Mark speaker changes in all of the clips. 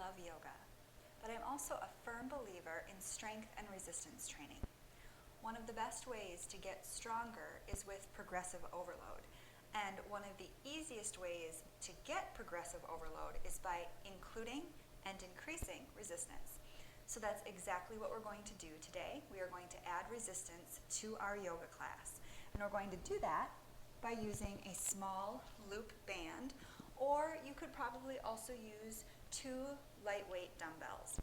Speaker 1: love yoga, but I'm also a firm believer in strength and resistance training. One of the best ways to get stronger is with progressive overload, and one of the easiest ways to get progressive overload is by including and increasing resistance. So that's exactly what we're going to do today. We are going to add resistance to our yoga class, and we're going to do that by using a small loop band, or you could probably also use 2 lightweight dumbbells.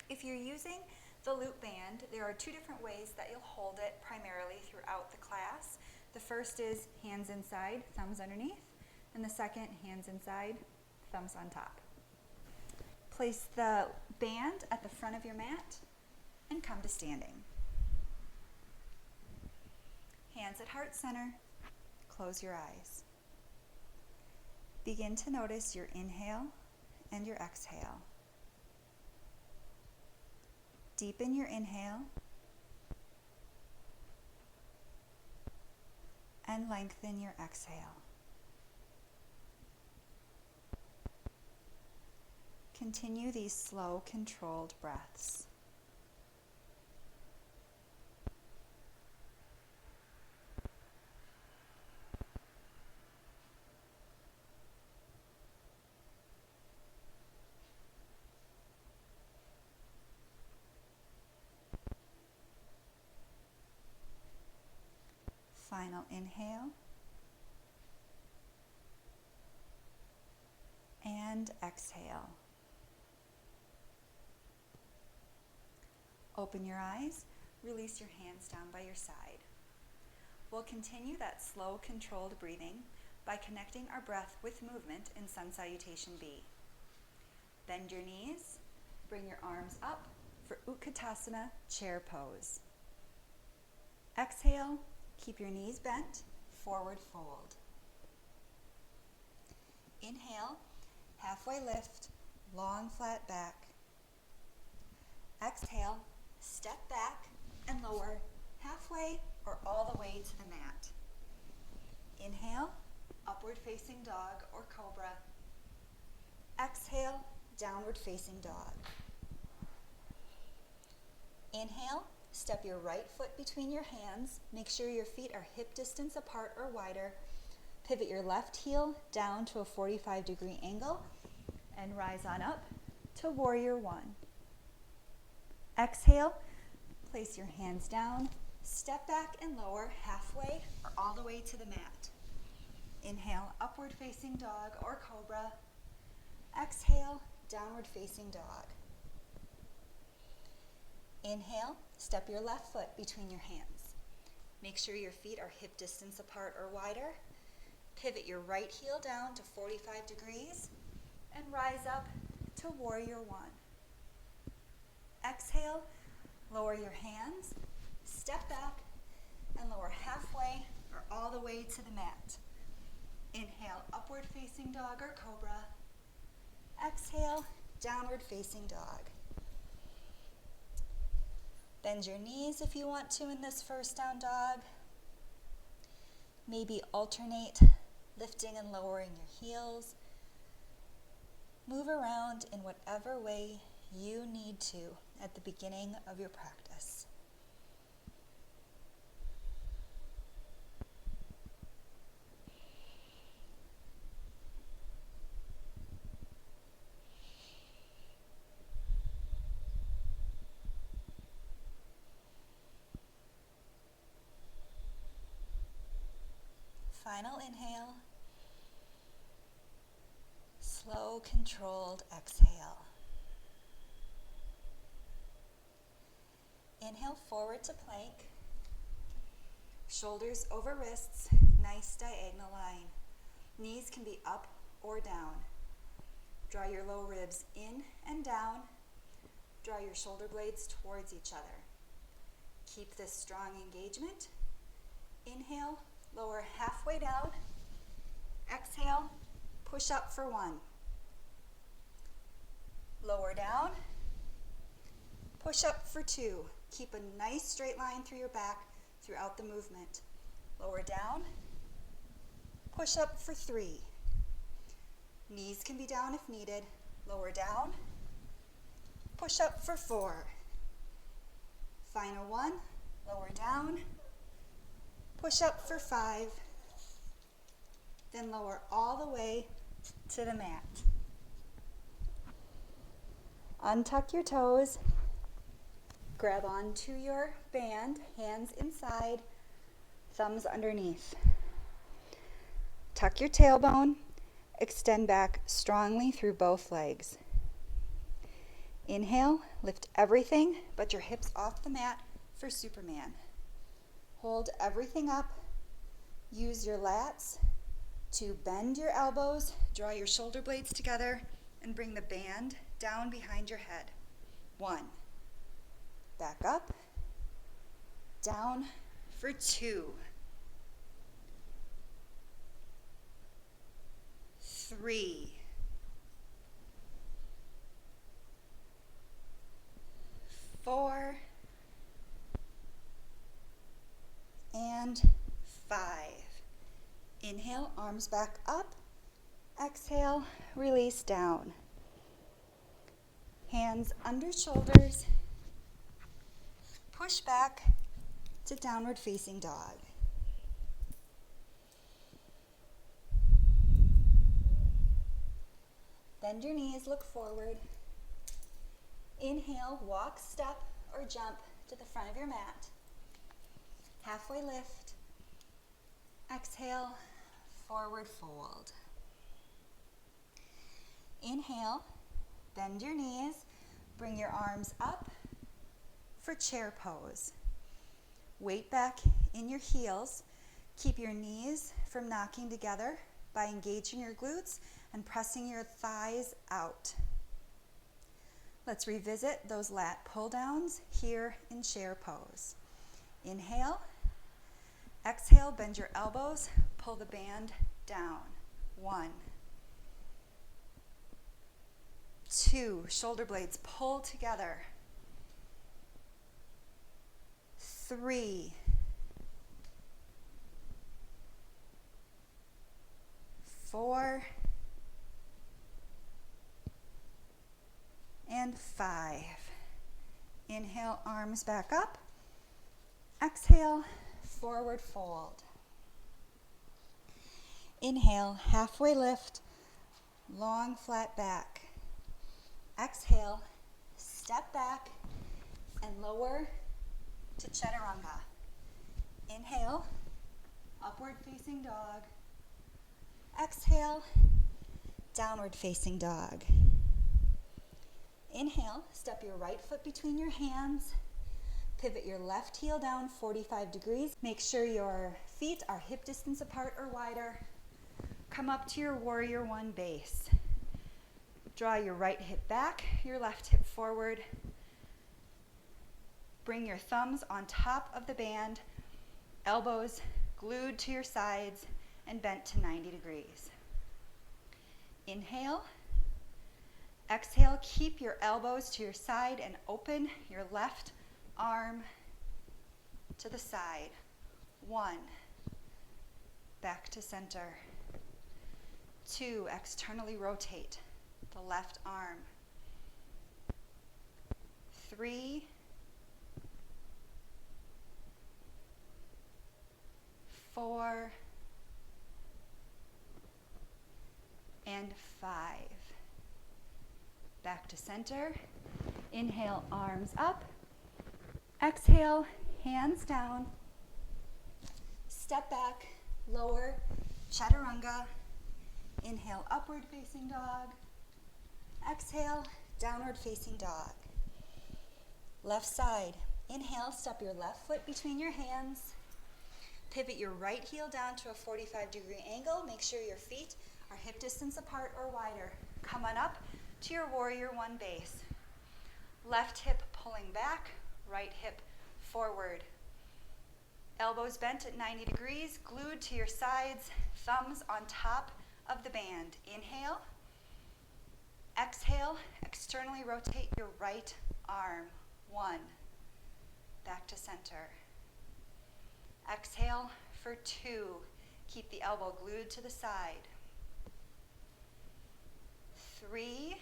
Speaker 1: If you're using the loop band, there are 2 different ways that you'll hold it primarily throughout the class. The first is hands inside, thumbs underneath, and the second, hands inside, thumbs on top. Place the band at the front of your mat and come to standing. Hands at heart center, close your eyes. Begin to notice your inhale and your exhale. Deepen your inhale and lengthen your exhale. Continue these slow, controlled breaths. Final inhale and exhale. Open your eyes, release your hands down by your side. We'll continue that slow, controlled breathing by connecting our breath with movement in Sun Salutation B. Bend your knees, bring your arms up for Utkatasana chair pose. Exhale. Keep your knees bent, forward fold. Inhale, halfway lift, long flat back. Exhale, step back and lower halfway or all the way to the mat. Inhale, upward facing dog or cobra. Exhale, downward facing dog. Inhale, step your right foot between your hands. Make sure your feet are hip distance apart or wider. Pivot your left heel down to a 45-degree angle and rise on up to Warrior One. Exhale, place your hands down, step back and lower halfway or all the way to the mat. Inhale, upward facing dog or cobra. Exhale, downward facing dog. Inhale, step your left foot between your hands. Make sure your feet are hip distance apart or wider. Pivot your right heel down to 45 degrees and rise up to Warrior One. Exhale, lower your hands, step back and lower halfway or all the way to the mat. Inhale, upward facing dog or cobra. Exhale, downward facing dog. Bend your knees if you want to in this first down dog. Maybe alternate lifting and lowering your heels. Move around in whatever way you need to at the beginning of your practice. Final inhale. Slow, controlled exhale. Inhale forward to plank. Shoulders over wrists, nice diagonal line. Knees can be up or down. Draw your low ribs in and down. Draw your shoulder blades towards each other. Keep this strong engagement. Inhale, lower halfway down. Exhale, push up for 1. Lower down, push up for 2. Keep a nice straight line through your back throughout the movement. Lower down, push up for 3. Knees can be down if needed. lower down, push up for 4. Final one, lower down, push up for 5, then lower all the way to the mat. Untuck your toes, grab onto your band, hands inside, thumbs underneath. Tuck your tailbone, extend back strongly through both legs. Inhale, lift everything but your hips off the mat for Superman. Hold everything up. Use your lats to bend your elbows, draw your shoulder blades together, and bring the band down behind your head. 1. Back up, down for 2. 3. 4. And 5. Inhale, arms back up. Exhale, release down. Hands under shoulders. Push back to downward facing dog. Bend your knees, look forward. Inhale, walk, step, or jump to the front of your mat. Halfway lift. Exhale, forward fold. Inhale, bend your knees, bring your arms up for chair pose. Weight back in your heels. Keep your knees from knocking together by engaging your glutes and pressing your thighs out. Let's revisit those lat pull downs here in chair pose. Inhale. Exhale, bend your elbows, pull the band down. 1. 2, shoulder blades pull together. 3. 4. And 5. Inhale, arms back up. Exhale, forward fold. Inhale, halfway lift, long flat back. Exhale, step back and lower to chaturanga. Inhale, upward facing dog. Exhale, downward facing dog. Inhale, step your right foot between your hands. Pivot your left heel down 45 degrees. Make sure your feet are hip distance apart or wider. Come up to your warrior one base. Draw your right hip back, your left hip forward. Bring your thumbs on top of the band, elbows glued to your sides and bent to 90 degrees. Inhale. Exhale, keep your elbows to your side and open your left arm to the side. 1. Back to center. 2. Externally rotate the left arm. 3. 4. And 5. Back to center. Inhale, arms up. Exhale, hands down. Step back, lower, chaturanga. Inhale, upward facing dog. Exhale, downward facing dog. Left side. Inhale, step your left foot between your hands. Pivot your right heel down to a 45-degree angle. Make sure your feet are hip distance apart or wider. Come on up to your warrior one base. Left hip pulling back, right hip forward. Elbows bent at 90 degrees, glued to your sides, thumbs on top of the band. Inhale. Exhale, externally rotate your right arm. 1. Back to center. Exhale for 2. Keep the elbow glued to the side. 3.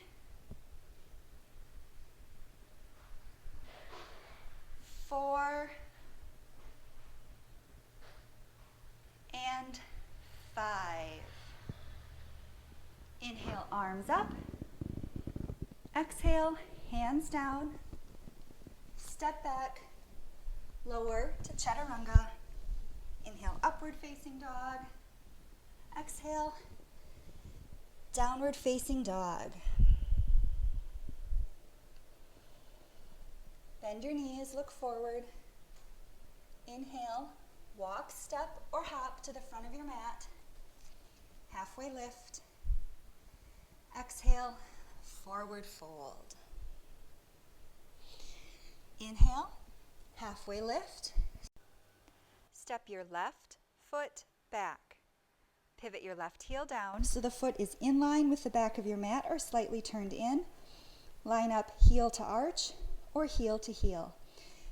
Speaker 1: arms up. Exhale, hands down. Step back, lower to chaturanga. Inhale, upward facing dog. Exhale, downward facing dog. Bend your knees, look forward. Inhale, walk, step, or hop to the front of your mat. Halfway lift. Exhale, forward fold. Inhale, halfway lift. Step your left foot back. Pivot your left heel down so the foot is in line with the back of your mat or slightly turned in. Line up heel to arch or heel to heel.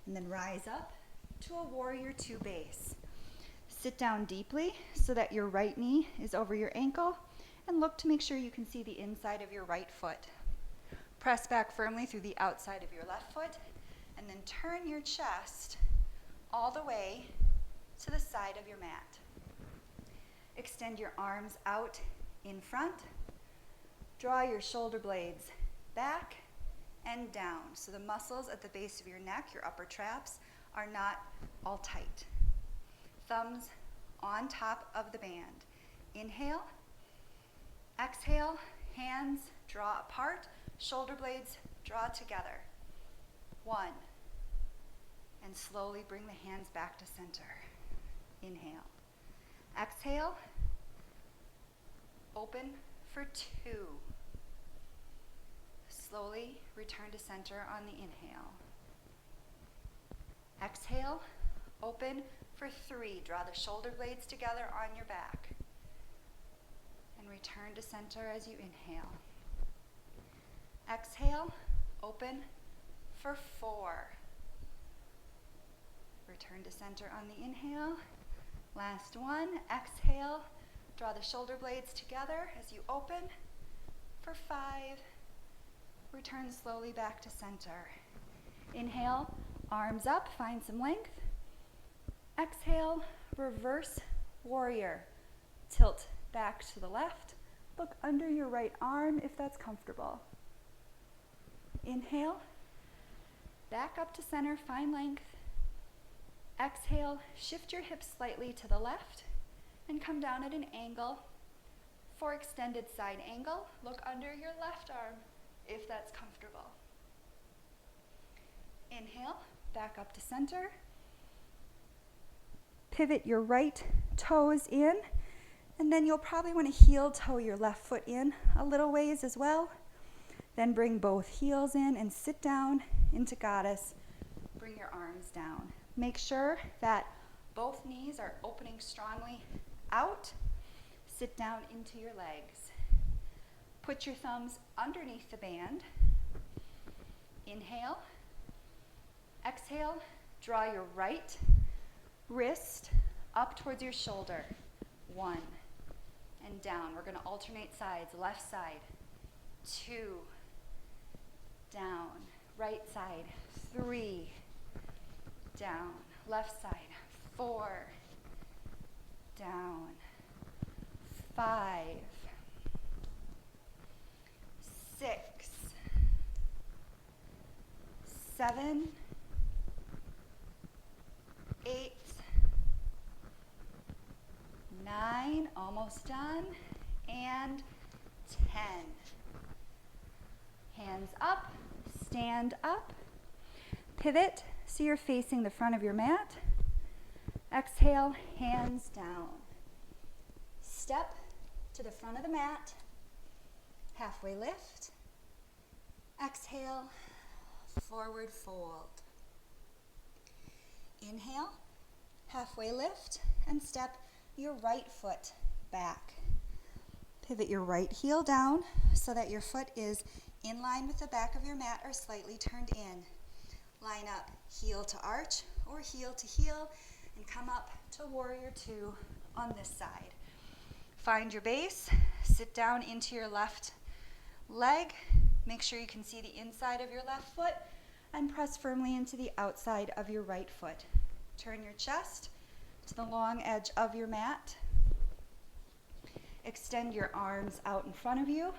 Speaker 1: And then rise up to a warrior two base. Sit down deeply so that your right knee is over your ankle and look to make sure you can see the inside of your right foot. Press back firmly through the outside of your left foot and then turn your chest all the way to the side of your mat. Extend your arms out in front. Draw your shoulder blades back and down so the muscles at the base of your neck, your upper traps, are not all tight. Thumbs on top of the band. Inhale. Exhale, hands draw apart, shoulder blades draw together. 1. And slowly bring the hands back to center. Inhale. Exhale. Open for 2. Slowly return to center on the inhale. Exhale. Open for 3. Draw the shoulder blades together on your back. And return to center as you inhale. Exhale. Open for 4. Return to center on the inhale. Last one. Exhale. Draw the shoulder blades together as you open for 5. Return slowly back to center. Inhale, arms up, find some length. Exhale, reverse warrior. Tilt back to the left. Look under your right arm if that's comfortable. Inhale, back up to center, find length. Exhale, shift your hips slightly to the left and come down at an angle. For extended side angle, look under your left arm if that's comfortable. Inhale, back up to center. Pivot your right toes in, and then you'll probably want to heel toe your left foot in a little ways as well. Then bring both heels in and sit down into goddess. Bring your arms down. Make sure that both knees are opening strongly out. Sit down into your legs. Put your thumbs underneath the band. Inhale. Exhale. Draw your right wrist up towards your shoulder. 1. And down. We're going to alternate sides. Left side. 2. Down. Right side. 3. Down. Left side. 4. Down. 5. 6. 7. 8. 9. Almost done. And 10. Hands up. Stand up. Pivot so you're facing the front of your mat. Exhale, hands down. Step to the front of the mat. Halfway lift. Exhale, forward fold. Inhale, halfway lift, and step your right foot back. Pivot your right heel down so that your foot is in line with the back of your mat or slightly turned in. Line up heel to arch or heel to heel and come up to warrior two on this side. Find your base, sit down into your left leg. Make sure you can see the inside of your left foot and press firmly into the outside of your right foot. Turn your chest to the long edge of your mat. Extend your arms out in front of you.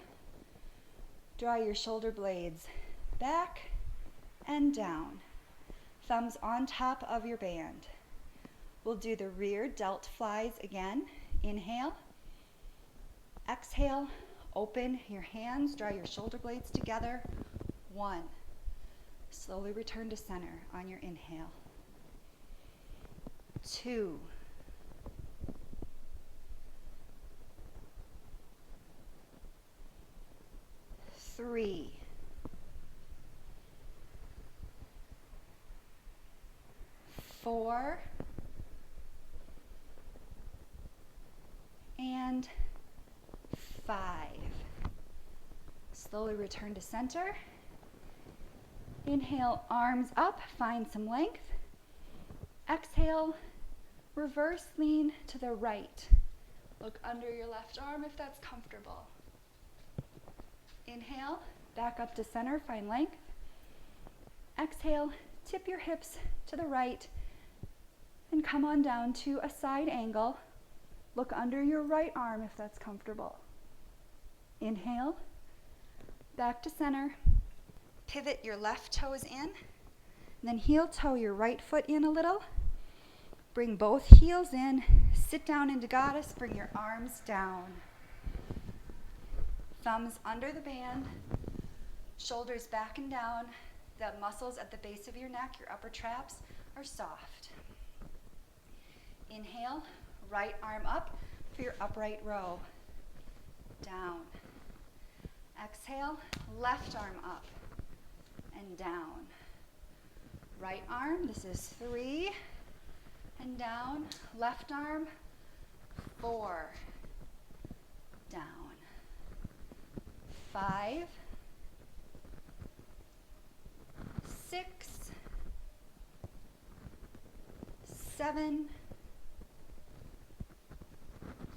Speaker 1: Draw your shoulder blades back and down. Thumbs on top of your band. We'll do the rear delt flies again. Inhale. Exhale. Open your hands. Draw your shoulder blades together. 1. Slowly return to center on your inhale. 2. 3. 4. And 5. Slowly return to center. Inhale, arms up, find some length. Exhale, reverse lean to the right. Look under your left arm if that's comfortable. Inhale, back up to center, find length. Exhale, tip your hips to the right and come on down to a side angle. Look under your right arm if that's comfortable. Inhale, back to center. Pivot your left toes in, and then heel toe your right foot in a little. Bring both heels in, sit down into goddess, bring your arms down. Thumbs under the band, shoulders back and down. The muscles at the base of your neck, your upper traps, are soft. Inhale, right arm up for your upright row. Down. Exhale, left arm up and down. Right arm, this is 3, and down. Left arm, 4, down. 5, 6, 7,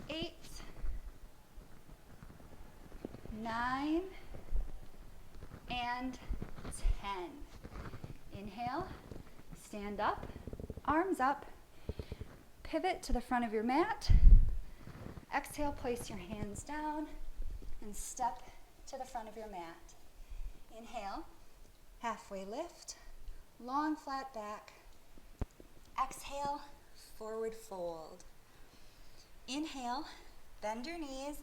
Speaker 1: 8, 9, and 10. Inhale, stand up, arms up, pivot to the front of your mat. Exhale, place your hands down and step to the front of your mat. Inhale, halfway lift, long flat back. Exhale, forward fold. Inhale, bend your knees,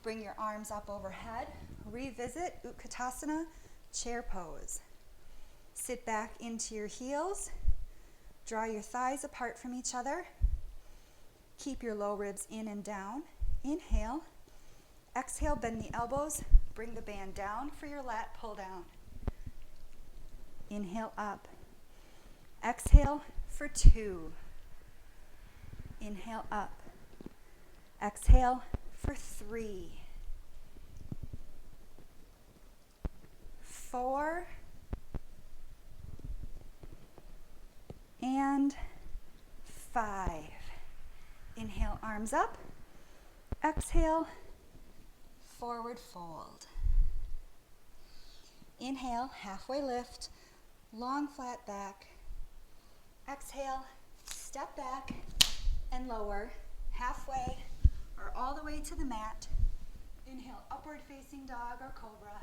Speaker 1: bring your arms up overhead. Revisit Utkatasana, chair pose. Sit back into your heels. Draw your thighs apart from each other. Keep your low ribs in and down. Inhale. Exhale, bend the elbows. Bring the band down for your lat pull down. Inhale up. Exhale for 2. Inhale up. Exhale for 3. 4. And 5. Inhale, arms up. Exhale, forward fold. Inhale, halfway lift, long flat back. Exhale, step back and lower, halfway or all the way to the mat. Inhale, upward facing dog or cobra.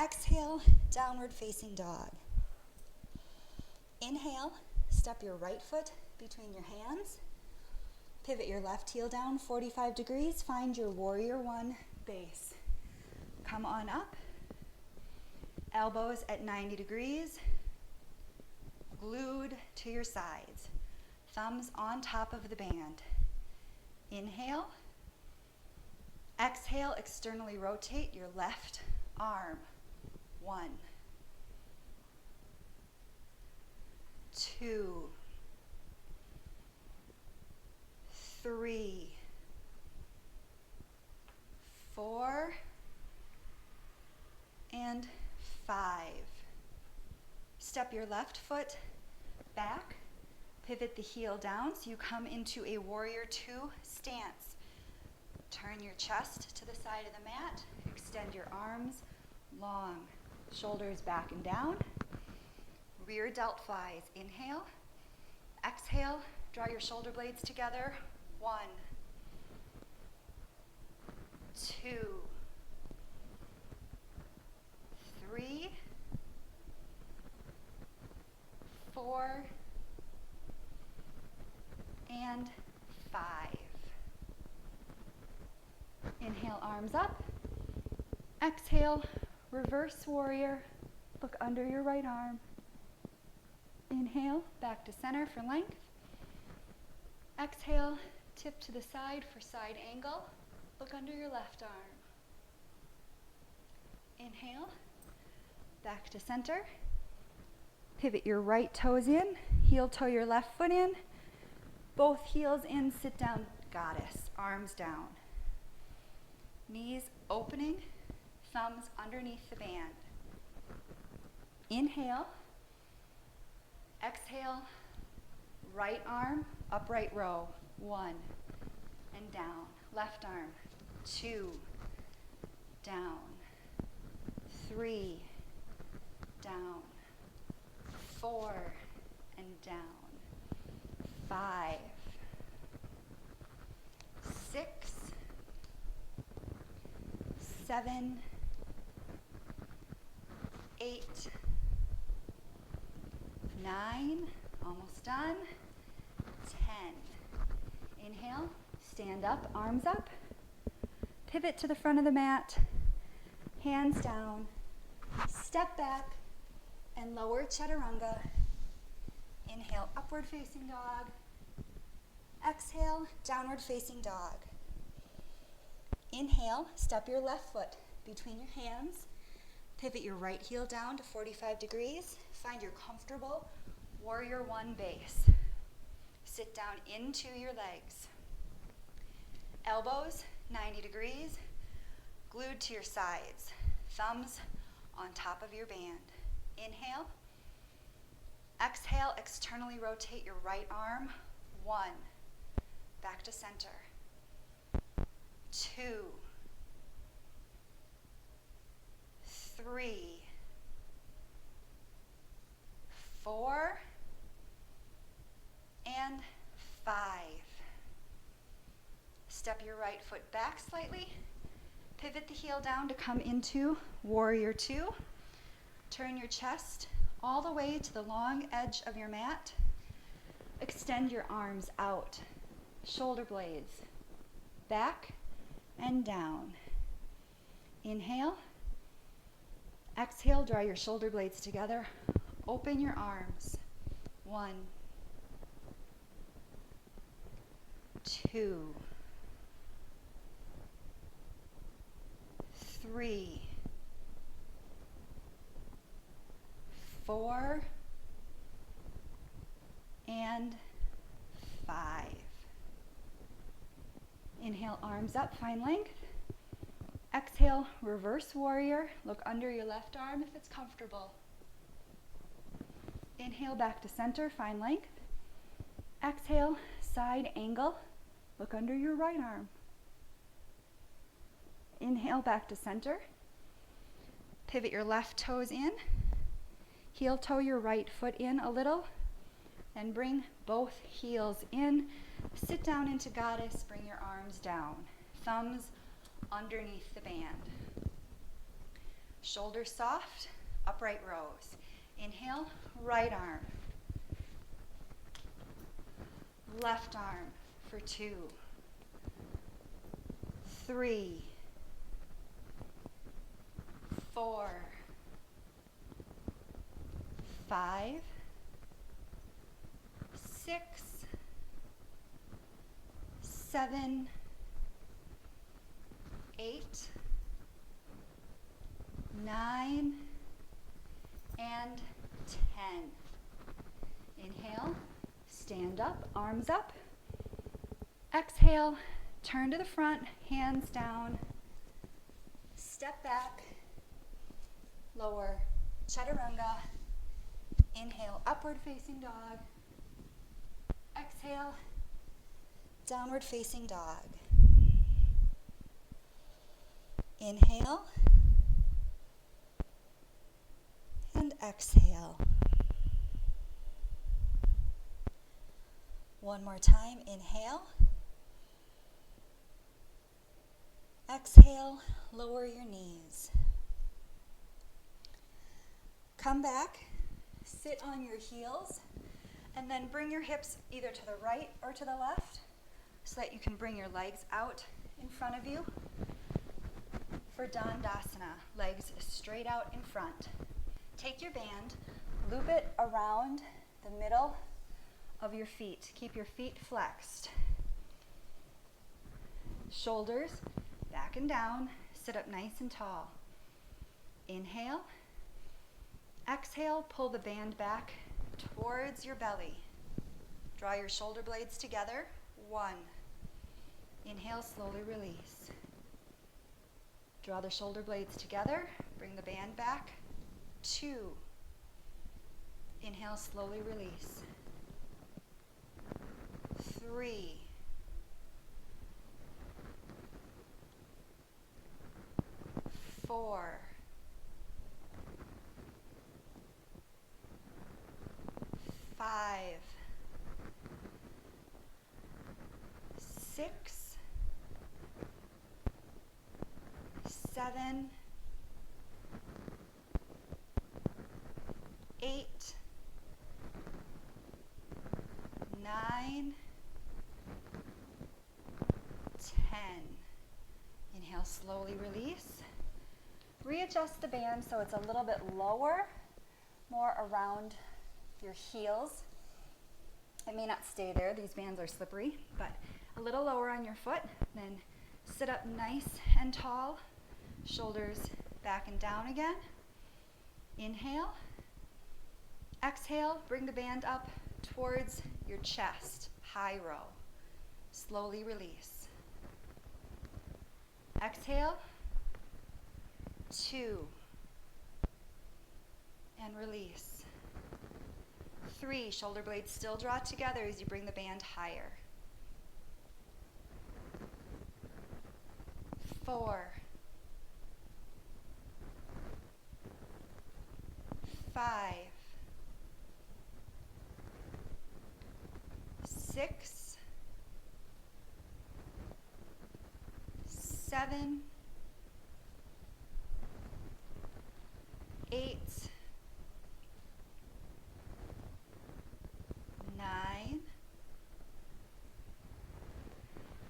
Speaker 1: Exhale, downward facing dog. Inhale, step your right foot between your hands. Pivot your left heel down 45 degrees. Find your warrior 1 base. Come on up. Elbows at 90 degrees. Glued to your sides. Thumbs on top of the band. Inhale. Exhale, externally rotate your left arm. 1. 2. 3, 4, and 5. Step your left foot back, pivot the heel down so you come into a warrior 2 stance. Turn your chest to the side of the mat, extend your arms long, shoulders back and down. Rear delt flies. Inhale, exhale, draw your shoulder blades together. 1, 2, Exhale, reverse warrior. Look under your right arm. Inhale, back to center for length. Exhale, tip to the side for side angle. Look under your left arm. Inhale, back to center. Pivot your right toes in, heel toe your left foot in. Both heels in, sit down, goddess, arms down. Knees opening, thumbs underneath the band. Inhale, exhale, right arm, upright row, 1, and down. Left arm, 2, down, 3, down, 4, and down, 5, 6, 7, 8, 9, almost done, 10. Inhale, stand up, arms up, pivot to the front of the mat, hands down, step back, and lower chaturanga. Inhale, upward facing dog. Exhale, downward facing dog. Inhale, step your left foot between your hands. Pivot your right heel down to 45 degrees. Find your comfortable warrior 1 base. Sit down into your legs. Elbows 90 degrees, glued to your sides. Thumbs on top of your band. Inhale. Exhale, externally rotate your right arm. 1, back to center. 2, 3, 4, and 5. Step your right foot back slightly. Pivot the heel down to come into warrior 2. Turn your chest all the way to the long edge of your mat. Extend your arms out, shoulder blades back and down. Inhale. Exhale, draw your shoulder blades together. Open your arms. 1, 2, 3, 4, and 5. Inhale, arms up, find length. Exhale, reverse warrior. Look under your left arm if it's comfortable. Inhale, back to center, find length. Exhale, side angle. Look under your right arm. Inhale, back to center. Pivot your left toes in. Heel toe your right foot in a little. And bring both heels in. Sit down into goddess. Bring your arms down. Thumbs underneath the band. Shoulders soft, upright rows. Inhale, right arm. Left arm for 2, 3, 4, 5, 6, 7, 8, 9, and 10. Inhale, stand up, arms up. Exhale, turn to the front, hands down. Step back, lower chaturanga. Inhale, upward facing dog. Exhale, downward facing dog. Inhale and exhale. One more time, inhale. Exhale, lower your knees. Come back, sit on your heels, and then bring your hips either to the right or to the left so that you can bring your legs out in front of you. For Dandasana, legs straight out in front. Take your band, loop it around the middle of your feet. Keep your feet flexed. Shoulders back and down. Sit up nice and tall. Inhale. Exhale, pull the band back towards your belly. Draw your shoulder blades together. 1. Inhale, slowly release. Draw the shoulder blades together. Bring the band back. 2. Inhale, slowly release. 3. 4. 5. 6. 7. 8. 9. 10. Inhale, slowly release. Readjust the band so it's a little bit lower, more around your heels. It may not stay there, these bands are slippery, but a little lower on your foot. Then sit up nice and tall, shoulders back and down again. Inhale. Exhale, bring the band up towards your chest, high row. Slowly release. Exhale. 2. And release. 3, shoulder blades still draw together as you bring the band higher. 4. 5. 6. 7. 8. 9.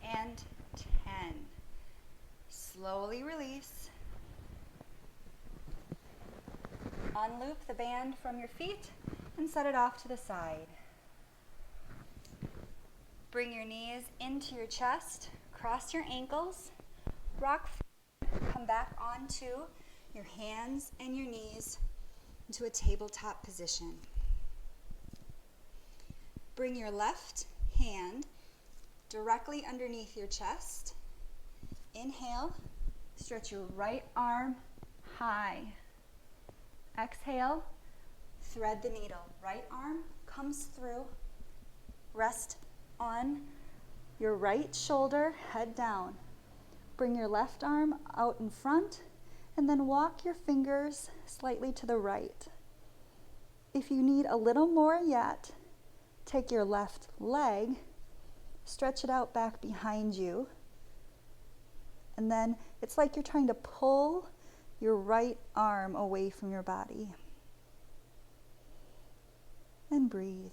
Speaker 1: And 10. Slowly release. Unloop the band from your feet and set it off to the side. Bring your knees into your chest, cross your ankles, rock forward, come back onto your hands and your knees into a tabletop position. Bring your left hand directly underneath your chest. Inhale, stretch your right arm high. Exhale, thread the needle. Right arm comes through. Rest on your right shoulder, head down. Bring your left arm out in front and then walk your fingers slightly to the right. If you need a little more yet, take your left leg, stretch it out back behind you, and then it's like you're trying to pull your right arm away from your body. And breathe.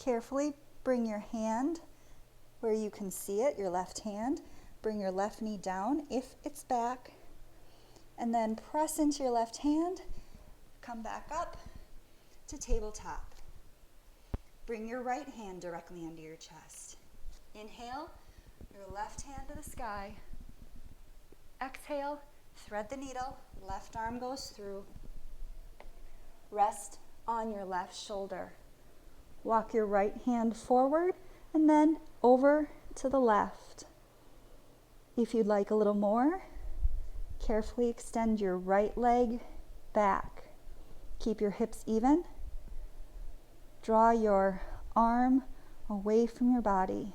Speaker 1: Carefully bring your hand where you can see it, your left hand. Bring your left knee down if it's back. And then press into your left hand. Come back up to tabletop. Bring your right hand directly under your chest. Inhale, your left hand to the sky. Exhale, thread the needle. Left arm goes through. Rest on your left shoulder. Walk your right hand forward and then over to the left. If you'd like a little more, carefully extend your right leg back. Keep your hips even. Draw your arm away from your body.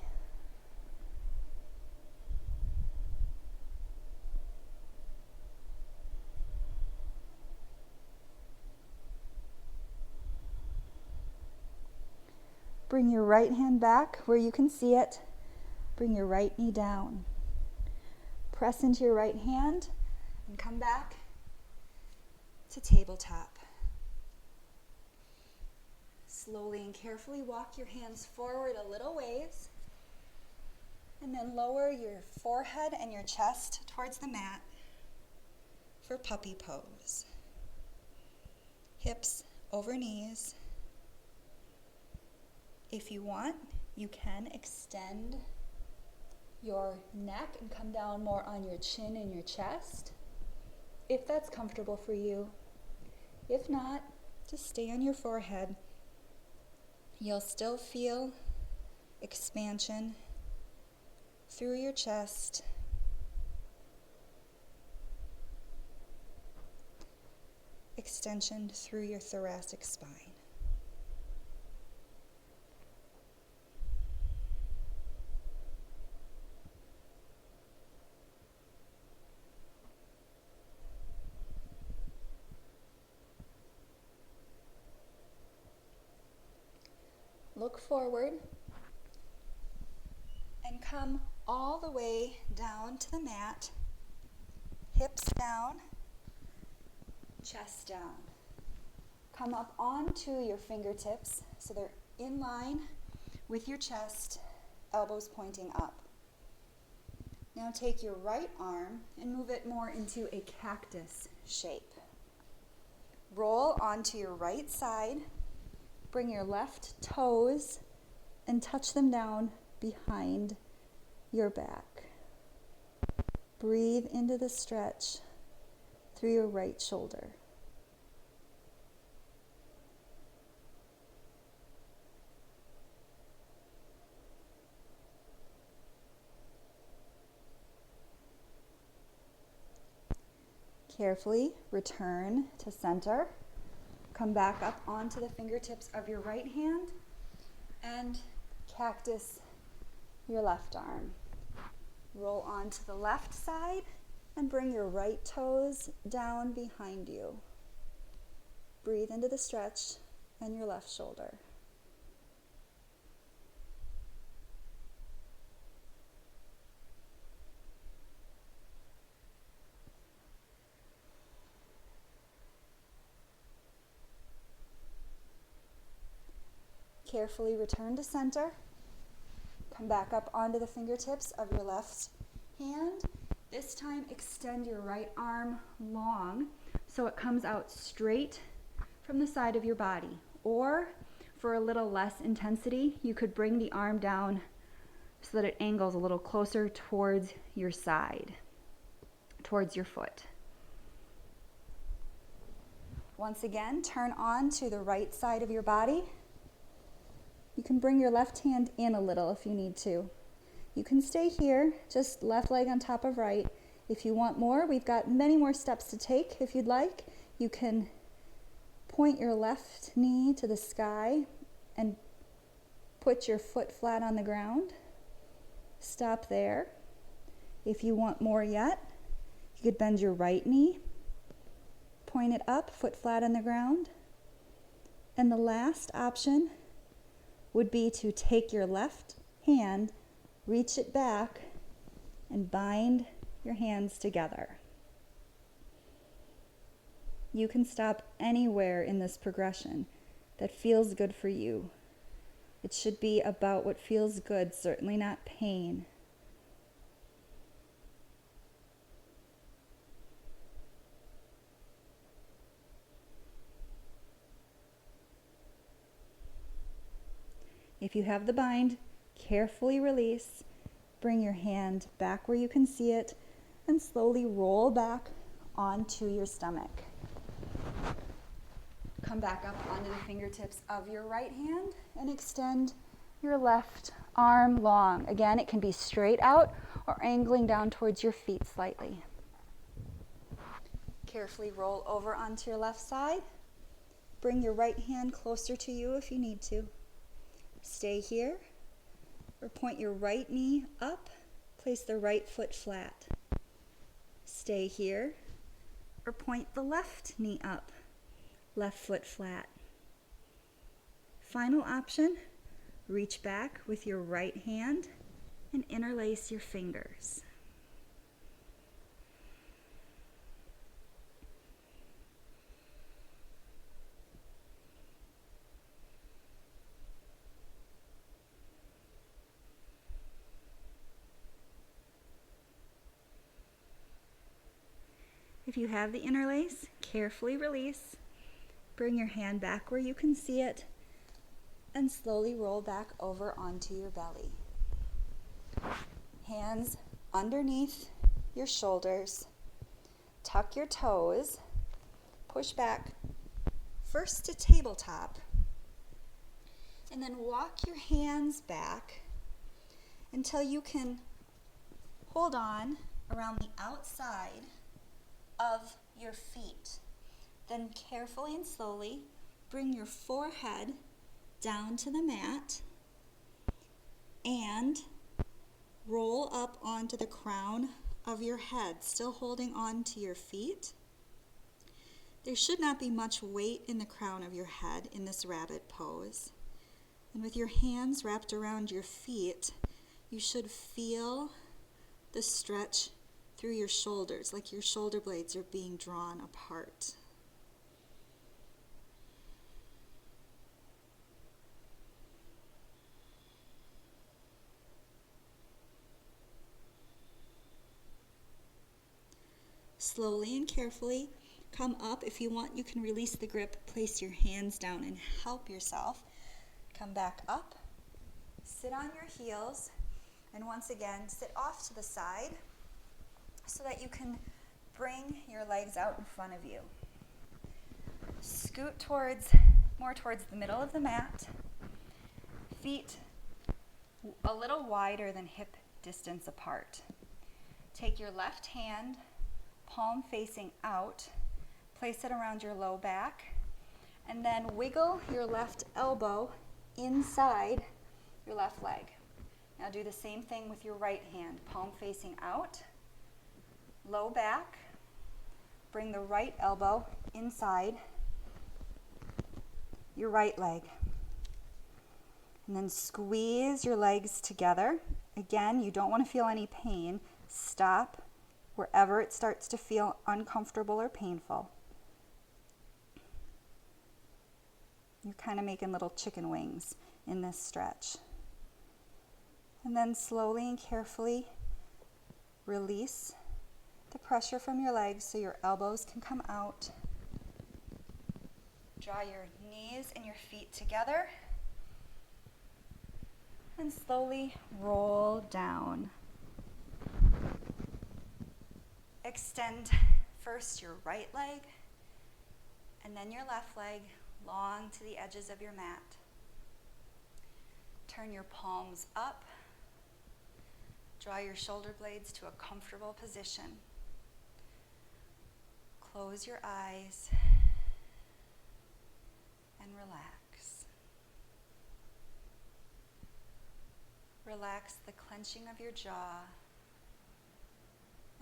Speaker 1: Bring your right hand back where you can see it. Bring your right knee down. Press into your right hand and come back to tabletop. slowly and carefully walk your hands forward a little ways, and then lower your forehead and your chest towards the mat for puppy pose. Hips over knees. If you want, you can extend your neck and come down more on your chin and your chest, if that's comfortable for you. If not, just stay on your forehead. You'll still feel expansion through your chest, extension through your thoracic spine. Look forward and come all the way down to the mat, hips down, chest down. Come up onto your fingertips so they're in line with your chest, elbows pointing up. Now take your right arm and move it more into a cactus shape. Roll onto your right side. Bring your left toes and touch them down behind your back. Breathe into the stretch through your right shoulder. Carefully return to center. Come back up onto the fingertips of your right hand and cactus your left arm. Roll onto the left side and bring your right toes down behind you. Breathe into the stretch and your left shoulder. Carefully return to center. Come back up onto the fingertips of your left hand. This time extend your right arm long so it comes out straight from the side of your body. Or for a little less intensity, you could bring the arm down so that it angles a little closer towards your side, towards your foot. Once again, turn on to the right side of your body. You can bring your left hand in a little if you need to. You can stay here, just left leg on top of right. If you want more, we've got many more steps to take. If you'd like, you can point your left knee to the sky and put your foot flat on the ground. Stop there. If you want more yet, you could bend your right knee, point it up, foot flat on the ground. And the last option would be to take your left hand, reach it back, and bind your hands together. You can stop anywhere in this progression that feels good for you. It should be about what feels good, certainly not pain. If you have the bind, carefully release. Bring your hand back where you can see it and slowly roll back onto your stomach. Come back up onto the fingertips of your right hand and extend your left arm long. Again, it can be straight out or angling down towards your feet slightly. Carefully roll over onto your left side. Bring your right hand closer to you if you need to. Stay here, or point your right knee up, place the right foot flat. Stay here, or point the left knee up, left foot flat. Final option, reach back with your right hand and interlace your fingers. If you have the interlace, carefully release. Bring your hand back where you can see it and slowly roll back over onto your belly. Hands underneath your shoulders. Tuck your toes. Push back first to tabletop. And then walk your hands back until you can hold on around the outside of your feet. Then carefully and slowly bring your forehead down to the mat and roll up onto the crown of your head, still holding on to your feet. There should not be much weight in the crown of your head in this rabbit pose. And with your hands wrapped around your feet, you should feel the stretch through your shoulders, like your shoulder blades are being drawn apart. Slowly and carefully come up. If you want, you can release the grip, place your hands down and help yourself. Come back up, sit on your heels, and once again, sit off to the side so that you can bring your legs out in front of you. Scoot more towards the middle of the mat, feet a little wider than hip distance apart. Take your left hand, palm facing out, place it around your low back, and then wiggle your left elbow inside your left leg. Now do the same thing with your right hand, palm facing out, low back, bring the right elbow inside your right leg. And then squeeze your legs together. Again, you don't want to feel any pain. Stop wherever it starts to feel uncomfortable or painful. You're kind of making little chicken wings in this stretch. And then slowly and carefully release the pressure from your legs so your elbows can come out. Draw your knees and your feet together. And slowly roll down. Extend first your right leg and then your left leg long to the edges of your mat. Turn your palms up. Draw your shoulder blades to a comfortable position. Close your eyes and relax. Relax the clenching of your jaw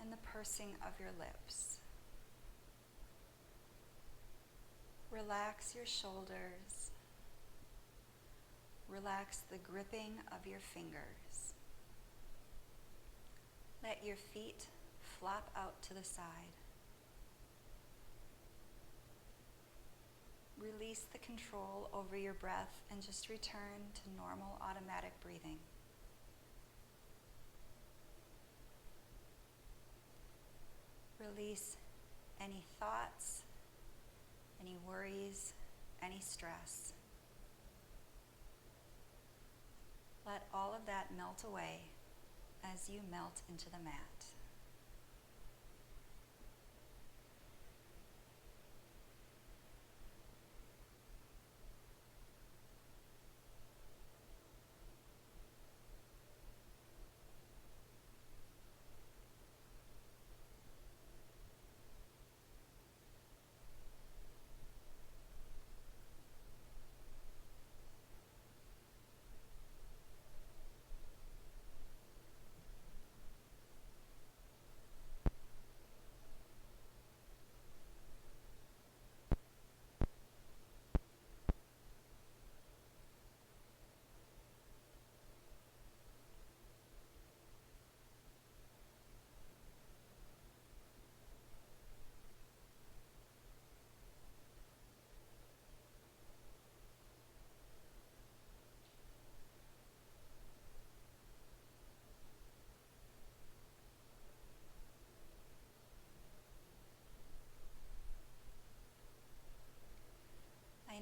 Speaker 1: and the pursing of your lips. Relax your shoulders. Relax the gripping of your fingers. Let your feet flop out to the side. Release the control over your breath and just return to normal automatic breathing. Release any thoughts, any worries, any stress. Let all of that melt away as you melt into the mat.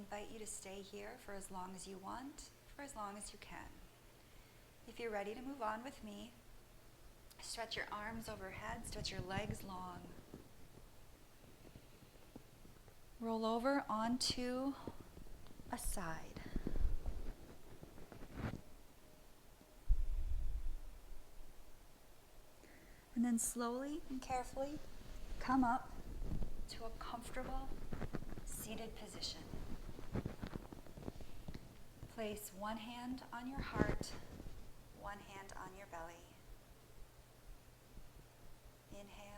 Speaker 1: invite you to stay here for as long as you want, for as long as you can. If you're ready to move on with me, stretch your arms overhead, stretch your legs long. Roll over onto a side. And then slowly and carefully come up to a comfortable seated position. Place one hand on your heart, one hand on your belly. Inhale.